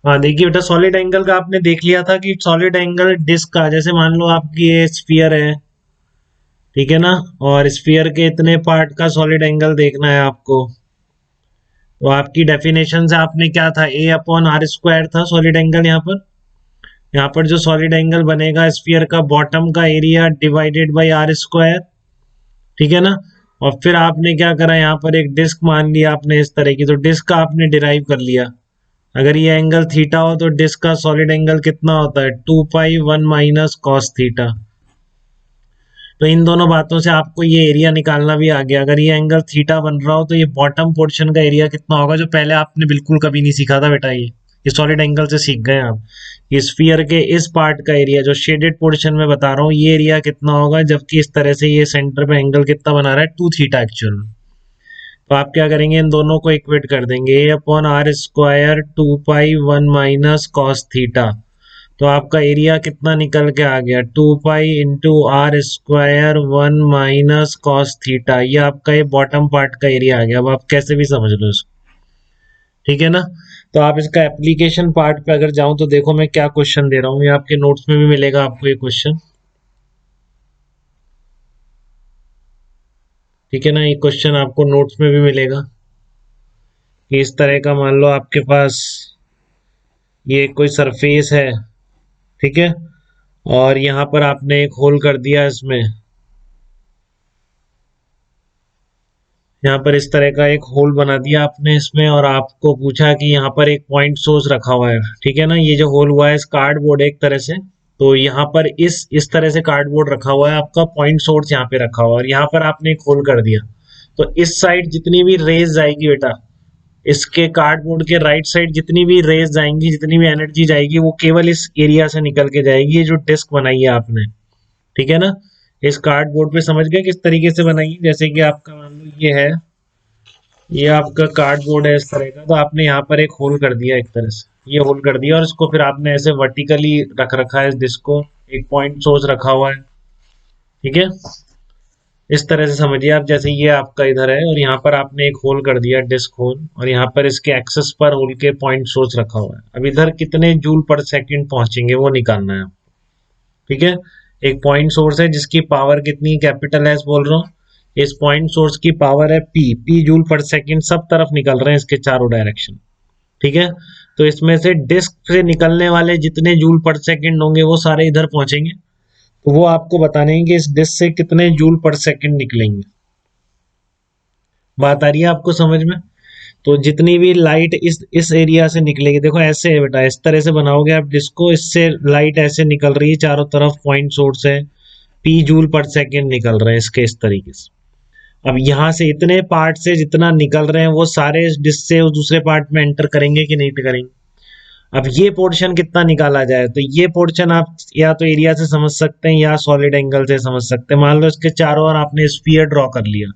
हाँ देखिए बेटा, सॉलिड एंगल का आपने देख लिया था कि सॉलिड एंगल डिस्क का, जैसे मान लो आपकी ये स्फीयर है, ठीक है ना, और स्फीयर के इतने पार्ट का सॉलिड एंगल देखना है आपको। तो आपकी डेफिनेशन से आपने क्या था, ए अपॉन आर स्क्वायर था सॉलिड एंगल। यहाँ पर जो सॉलिड एंगल बनेगा स्फीयर का, बॉटम का area divided by R square, ठीक है ना। और फिर आपने क्या करा, यहाँ पर एक डिस्क मान लिया आपने इस तरह की, तो डिस्क का आपने डिराइव कर लिया। अगर ये एंगल थीटा हो तो डिस्क का सॉलिड एंगल कितना होता है, 2 पाई 1 माइनस कॉस थीटा। तो इन दोनों बातों से आपको ये एरिया निकालना भी आ गया। अगर ये एंगल थीटा बन रहा हो तो ये बॉटम पोर्शन का एरिया कितना होगा, जो पहले आपने बिल्कुल कभी नहीं सीखा था बेटा। ये सॉलिड एंगल से सीख गए आप। ये स्फीयर के इस पार्ट का एरिया, जो शेडेड पोर्शन में बता रहा हूँ, ये एरिया कितना होगा, जबकि इस तरह से ये सेंटर पे एंगल कितना बना रहा है, 2 थीटा एक्चुअल में। तो आप क्या करेंगे, इन दोनों को इक्वेट कर देंगे, A upon are square 2 pi 1 minus cos theta. तो आपका एरिया कितना निकल के आ गया, 2 pi into r square 1 minus cos theta. ये आपका ये बॉटम पार्ट का एरिया आ गया। अब आप कैसे भी समझ लो इसको, ठीक है ना। तो आप इसका एप्लीकेशन पार्ट पे अगर जाऊं तो देखो मैं क्या क्वेश्चन दे रहा हूँ, ये आपके नोट्स में भी मिलेगा आपको ये क्वेश्चन, ठीक है ना। ये क्वेश्चन आपको नोट्स में भी मिलेगा कि इस तरह का मान लो आपके पास ये कोई सरफेस है, ठीक है, और यहाँ पर आपने एक होल कर दिया इसमें, यहाँ पर इस तरह का एक होल बना दिया आपने इसमें, और आपको पूछा कि यहाँ पर एक पॉइंट सोर्स रखा हुआ है, ठीक है ना। ये जो होल हुआ है इस कार्डबोर्ड एक तरह से, तो यहाँ पर इस तरह से कार्डबोर्ड रखा हुआ है, आपका पॉइंट सोर्स यहाँ पे रखा हुआ है, और यहाँ पर आपने एक होल कर दिया। तो इस साइड जितनी भी रेज जाएगी बेटा, इसके कार्डबोर्ड के राइट साइड जितनी भी रेज जाएंगी, जितनी भी एनर्जी जाएगी, वो केवल इस एरिया से निकल के जाएगी, ये जो डिस्क बनाई है आपने, ठीक है ना। इस कार्डबोर्ड पे समझ गए किस तरीके से बनाई है। जैसे कि आपका मान लो ये है, ये आपका कार्डबोर्ड है इस तरह का, तो आपने यहाँ पर एक होल कर दिया एक तरह से, ये होल कर दिया, और इसको फिर आपने ऐसे वर्टिकली रख रखा है इस डिस्क को, एक पॉइंट सोर्स रखा हुआ है, ठीक है। इस तरह से समझिए आप, जैसे ये आपका इधर है और यहाँ पर आपने एक होल कर दिया डिस्क होल, और यहाँ पर इसके एक्सेस पर होल के पॉइंट सोर्स रखा हुआ है। अब इधर कितने जूल पर सेकंड पहुंचेंगे वो निकालना है, ठीक है। एक पॉइंट सोर्स है जिसकी पावर कितनी, कैपिटल एस बोल रहा हूँ। इस पॉइंट सोर्स की पावर है पी जूल पर सेकंड, सब तरफ निकल रहे हैं इसके चारों डायरेक्शन, ठीक है। तो इसमें से डिस्क से निकलने वाले जितने जूल पर सेकंड होंगे वो सारे इधर पहुंचेंगे, तो वो आपको बताने हैं कि इस डिस्क से कितने जूल पर सेकंड निकलेंगे। बात आ रही है आपको समझ में। तो जितनी भी लाइट इस एरिया से निकलेगी, देखो ऐसे है बेटा, इस तरह से बनाओगे आप डिस्क को, इससे लाइट ऐसे निकल रही है चारों तरफ, पॉइंट सोर्स है, पी जूल पर सेकंड निकल रहे हैं इसके इस तरीके से। अब यहाँ से इतने पार्ट से जितना निकल रहे हैं वो सारे इस डिस्क से उस दूसरे पार्ट में एंटर करेंगे कि नहीं करेंगे। अब ये पोर्शन कितना निकाला जाए, तो ये पोर्शन आप या तो एरिया से समझ सकते हैं या सॉलिड एंगल से समझ सकते हैं। मान लो इसके चारों ओर आपने स्फीयर ड्रॉ कर लिया,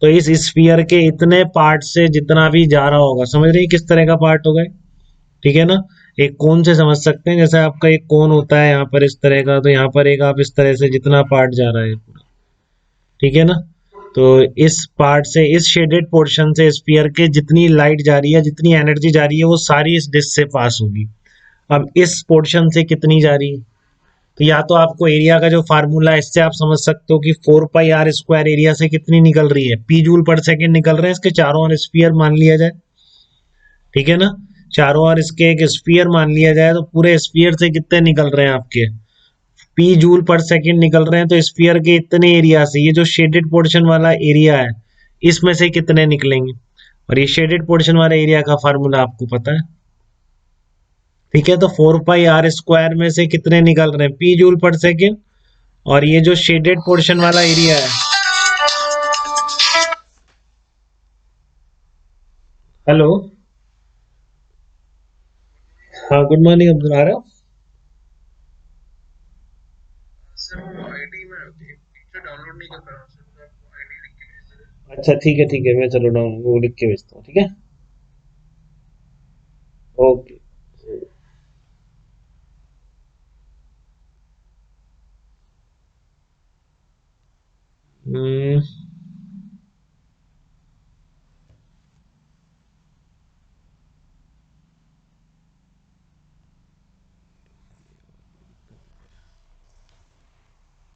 तो इस स्फीयर के इतने पार्ट से जितना भी जा रहा होगा, समझ रहे हैं किस तरह का पार्ट होगा, ठीक है ना। एक कोन से समझ सकते हैं, जैसे आपका एक कोन होता है यहाँ पर इस तरह का, तो यहाँ पर एक आप इस तरह से जितना पार्ट जा रहा है पूरा, ठीक है ना। तो इस पार्ट से, इस शेडेड पोर्शन से स्फीयर के जितनी लाइट जा रही है, जितनी एनर्जी जा रही है, वो सारी इस डिस्क से पास होगी। अब इस पोर्शन से कितनी जा रही है, तो या तो आपको एरिया का जो फार्मूला है इससे आप समझ सकते हो कि 4 पाई r स्क्वायर एरिया से कितनी निकल रही है, पी जूल पर सेकंड निकल रहे हैं इसके चारों ओर स्फीयर मान लिया जाए, ठीक है ना। चारों ओर इसके एक स्फीयर मान लिया जाए, तो पूरे स्फीयर से कितने निकल रहे हैं आपके, पी जूल पर सेकंड निकल रहे हैं। तो स्फीयर के इतने एरिया से ये जो शेडेड पोर्शन वाला एरिया है, इसमें से कितने निकलेंगे, और ये शेडेड पोर्शन वाला एरिया का फार्मूला आपको पता है, ठीक है। तो 4 पाई r स्क्वायर में से कितने निकल रहे हैं, पी जूल पर सेकंड, और ये जो शेडेड पोर्शन वाला एरिया है, हेलो, हाँ गुड मॉर्निंग अब्दुल, आ रहे हो। अच्छा ठीक है, ठीक है, मैं चलो डाउन वो लिख के भेजता हूँ, ठीक है। ओके।